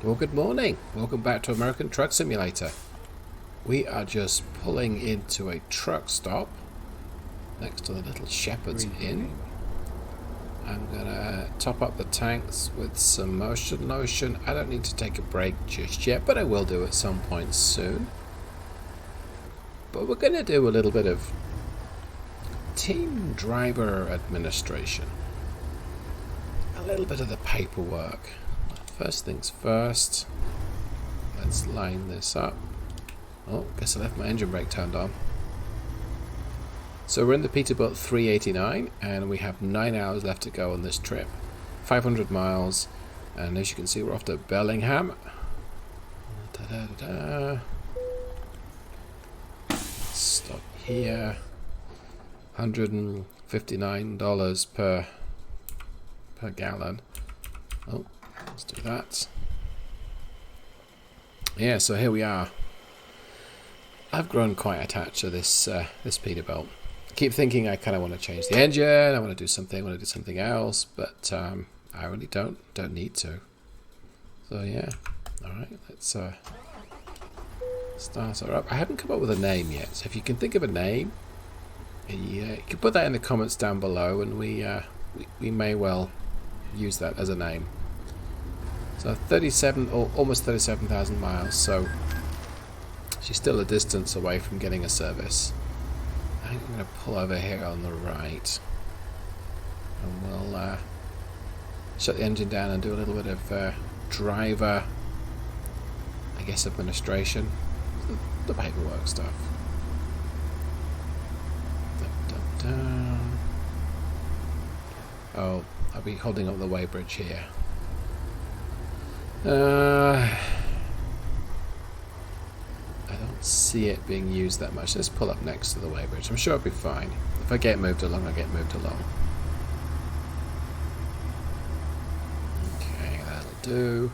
Well, good morning. Welcome back to American Truck Simulator. We are just pulling into a truck stop next to the Little Shepherd's Inn. I'm going to top up the tanks with some motion lotion. I don't need to take a break just yet, but I will do at some point soon. But we're going to do a little bit of team driver administration. A little bit of the paperwork. First things first, let's line this up. Oh, guess I left my engine brake turned on. So we're in the Peterbilt 389 and we have 9 hours left to go on this trip. 500 miles, and as you can see we're off to Bellingham. Da-da-da-da. Stop here. $159 per gallon. Oh. Let's do that. Yeah, so here we are. I've grown quite attached to this Peterbilt. I keep thinking I kind of want to change the engine. I want to do something. I want to do something else, but I really don't need to. So yeah, all right. Let's start her up. I haven't come up with a name yet. So if you can think of a name, you can put that in the comments down below, and we may well use that as a name. So 37 or almost 37,000 miles, so she's still a distance away from getting a service. I think I'm going to pull over here on the right, and we'll shut the engine down and do a little bit of driver, I guess, administration, the paperwork stuff. Dun, dun, dun. Oh, I'll be holding up the weighbridge here. I don't see it being used that much. Let's pull up next to the weighbridge. I'm sure it'll be fine. If I get moved along, I get moved along. Okay, that'll do.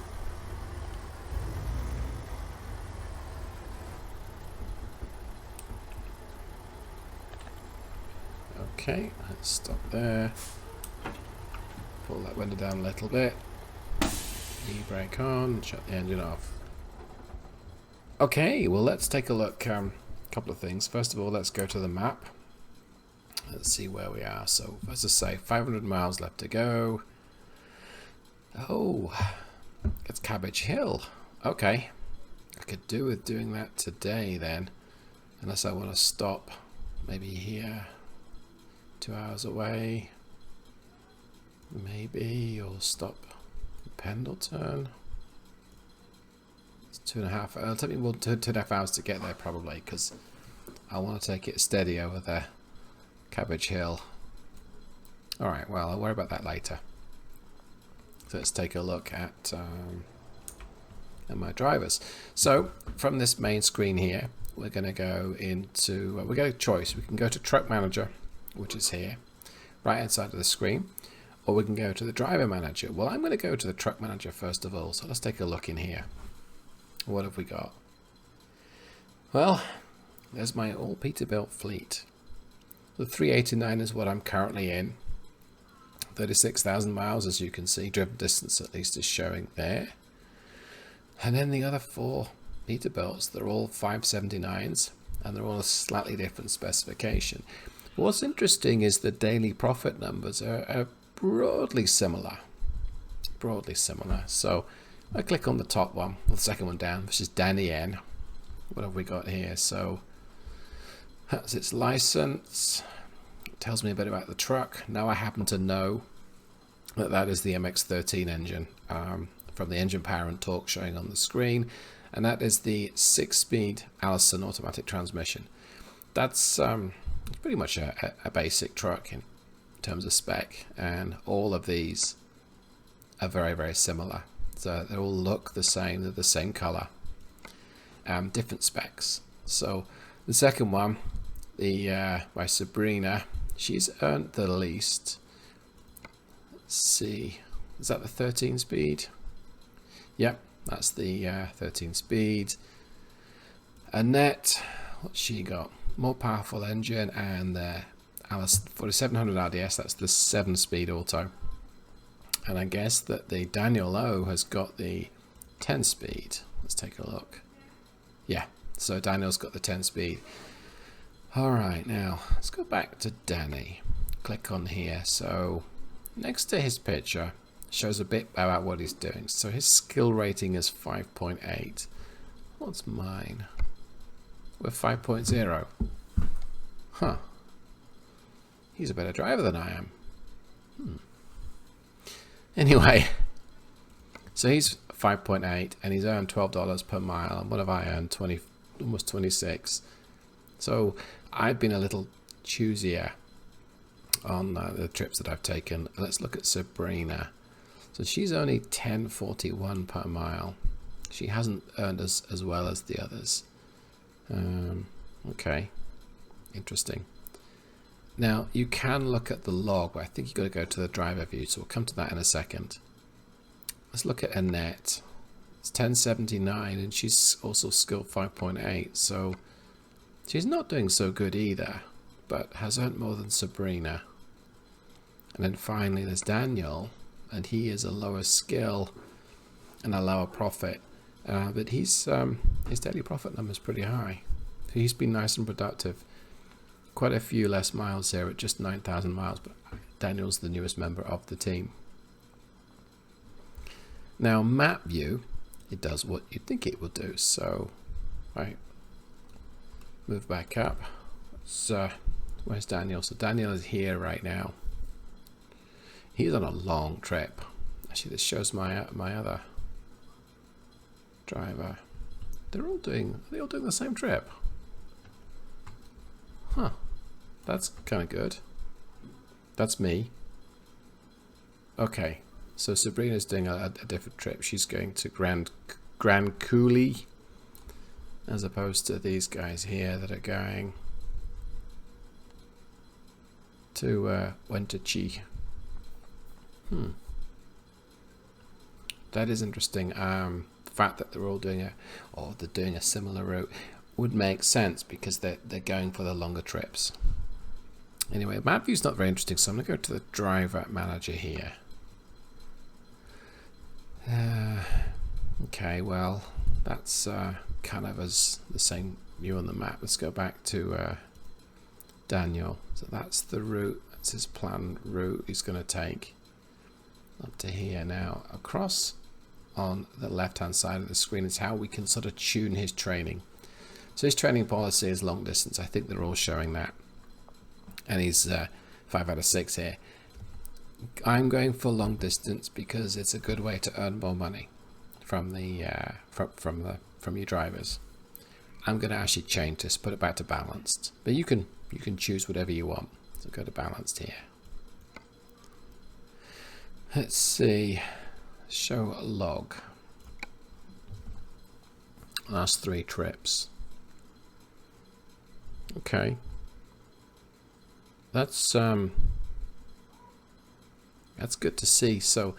Okay, let's stop there. Pull that window down a little bit. E-brake on, shut the engine off. Okay, well let's take a look. Couple of things. First of all, let's go to the map. Let's see where we are. So, as I say, 500 miles left to go. Oh, it's Cabbage Hill. Okay, I could do with doing that today then, unless I want to stop maybe here, 2 hours away, maybe, or stop Pendleton. It's 2.5. It'll take me more than 2.5 hours to get there probably, because I want to take it steady over there. Cabbage Hill. Alright, well, I'll worry about that later. So let's take a look at my drivers. So from this main screen here, we're going to go into, we got a choice. We can go to Truck Manager, which is here, right hand side of the screen. Or we can go to the driver manager. Well, I'm going to go to the truck manager first of all. So let's take a look in here. What have we got? Well, there's my all Peterbilt fleet. The 389 is what I'm currently in. 36,000 miles, as you can see. Driven distance at least is showing there. And then the other 4 Peterbilts, they're all 579s. And they're all a slightly different specification. What's interesting is the daily profit numbers are broadly similar. So I click on the top one, the second one down, which is Danny N. What have we got here? So that's its license. It tells me a bit about the truck. Now I happen to know that is the MX-13 engine from the engine power and torque showing on the screen, and that is the 6-speed Allison automatic transmission. That's pretty much a basic truck in terms of spec, and all of these are very, very similar. So they all look the same, they're the same color, different specs. So the second one, the by Sabrina, she's earned the least. Let's see, is that the 13 speed? Yep, that's the 13 speed. Annette, what's she got? More powerful engine, and the Alice 4700 RDS, that's the 7-speed auto. And I guess that the Daniel O has got the 10 speed. Let's take a look. Yeah, so Daniel's got the 10 speed. Alright, now let's go back to Danny. Click on here. So next to his picture shows a bit about what he's doing. So his skill rating is 5.8. What's mine? We're 5.0. Huh. He's a better driver than I am. Anyway, so he's 5.8 and he's earned $12 per mile. And what have I earned? Almost 26. So I've been a little choosier on the trips that I've taken. Let's look at Sabrina. So she's only 10.41 per mile. She hasn't earned as well as the others. Okay, interesting. Now you can look at the log, but I think you've got to go to the driver view, so we'll come to that in a second. Let's look at Annette. It's 10.79 and she's also skill 5.8, so she's not doing so good either, but has earned more than Sabrina. And then finally there's Daniel, and he is a lower skill and a lower profit, but his daily profit number is pretty high. He's been nice and productive. Quite a few less miles here at just 9,000 miles, but Daniel's the newest member of the team. Now map view, it does what you'd think it would do. So, right, move back up. So, where's Daniel? So Daniel is here right now. He's on a long trip. Actually, this shows my other driver. Are they all doing the same trip? Huh. That's kind of good. That's me. Okay. So Sabrina's doing a different trip. She's going to Grand Coulee, as opposed to these guys here that are going to Wenatchee. That is interesting. The fact that they're all doing a similar route would make sense because they're going for the longer trips. Anyway, map view's not very interesting, so I'm going to go to the driver manager here. Okay, well, that's kind of as the same view on the map. Let's go back to Daniel. So that's the route. That's his planned route he's going to take up to here. Now, across on the left-hand side of the screen is how we can sort of tune his training. So his training policy is long distance. I think they're all showing that. And he's 5 out of 6 here. I'm going for long distance because it's a good way to earn more money from the from your drivers. I'm going to actually change this, put it back to balanced. But you can choose whatever you want. So go to balanced here. Let's see. Show a log. Last 3 trips. Okay. That's good to see. So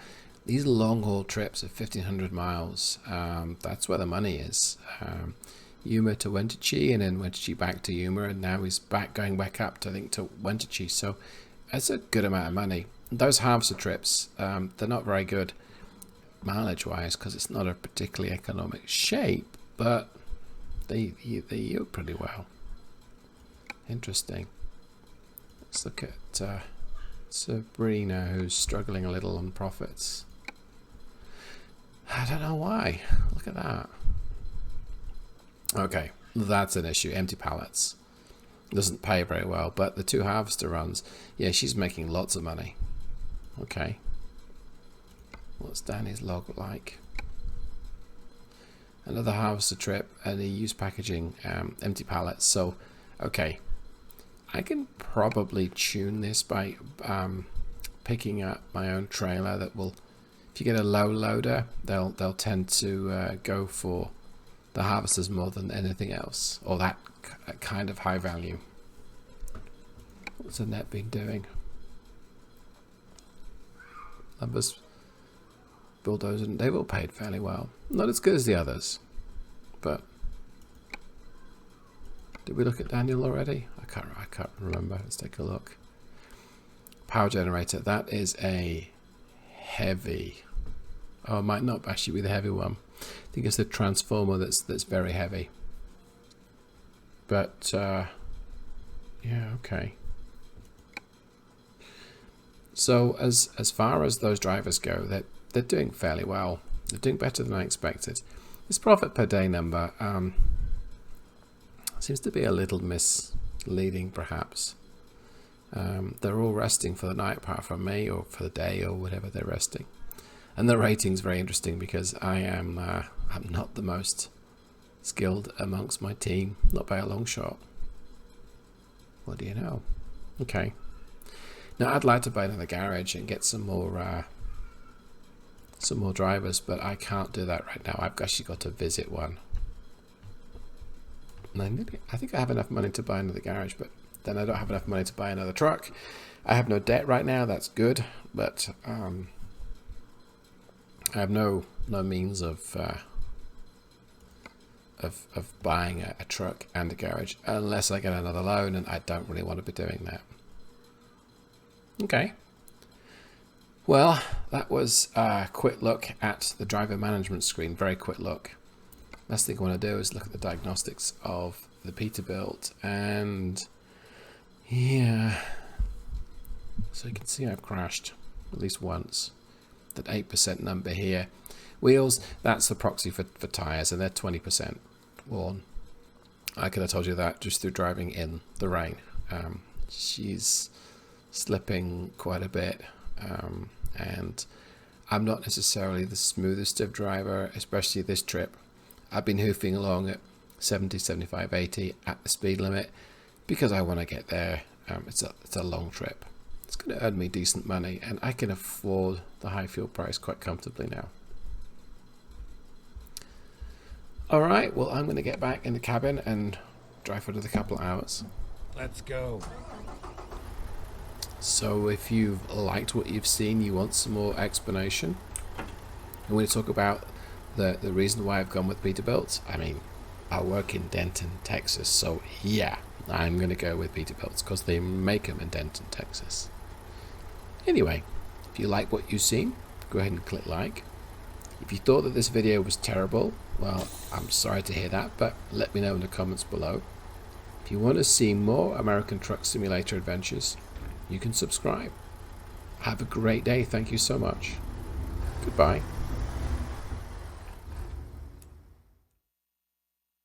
these long haul trips of 1,500 miles, that's where the money is. Yuma to Wenatchee, and then Wenatchee back to Yuma, and now he's going back up to, I think, to Wenatchee. So that's a good amount of money. Those harvester trips, they're not very good mileage wise because it's not a particularly economic shape, but they yield pretty well. Interesting. Let's look at Sabrina, who's struggling a little on profits. I don't know why. Look at that. Okay, that's an issue. Empty pallets. Doesn't pay very well, but the 2 harvester runs, yeah, she's making lots of money. Okay. What's Danny's log like? Another harvester trip, and he used packaging, empty pallets. So, okay. I can probably tune this by picking up my own trailer that will, if you get a low loader, they'll tend to go for the harvesters more than anything else, or that kind of high value. What's Annette been doing? Numbers, bulldozer, they've all paid fairly well. Not as good as the others, but did we look at Daniel already? I can't remember. Let's take a look. Power generator. That is a heavy. Oh, it might not actually be the heavy one. I think it's the transformer that's very heavy. But yeah, okay. So as far as those drivers go, they're doing fairly well. They're doing better than I expected. This profit per day number seems to be a little misleading, perhaps. They're all resting for the night, apart from me, or for the day, or whatever they're resting. And the rating's very interesting because I'm not the most skilled amongst my team, not by a long shot. What do you know? Okay. Now I'd like to buy another garage and get some more drivers, but I can't do that right now. I've actually got to visit one. And I think I have enough money to buy another garage, but then I don't have enough money to buy another truck. I have no debt right now. That's good, but I have no means of buying a truck and a garage unless I get another loan, and I don't really want to be doing that. Okay. Well, that was a quick look at the driver management screen. Very quick look. Last thing I want to do is look at the diagnostics of the Peterbilt, and yeah, so you can see I've crashed at least once. That 8% number here. Wheels, that's the proxy for tyres, and they're 20% worn. I could have told you that just through driving in the rain. She's slipping quite a bit, and I'm not necessarily the smoothest of driver, especially this trip. I've been hoofing along at 70, 75, 80 at the speed limit because I want to get there. It's a long trip. It's going to earn me decent money, and I can afford the high fuel price quite comfortably now. All right, well, I'm going to get back in the cabin and drive for another couple of hours. Let's go. So if you've liked what you've seen, you want some more explanation, I'm going to talk about the reason why I've gone with Peterbilt. I mean, I work in Denton, Texas, so yeah, I'm going to go with Peterbilts because they make them in Denton, Texas. Anyway, if you like what you've seen, go ahead and click like. If you thought that this video was terrible, well, I'm sorry to hear that, but let me know in the comments below. If you want to see more American Truck Simulator adventures, you can subscribe. Have a great day. Thank you so much. Goodbye.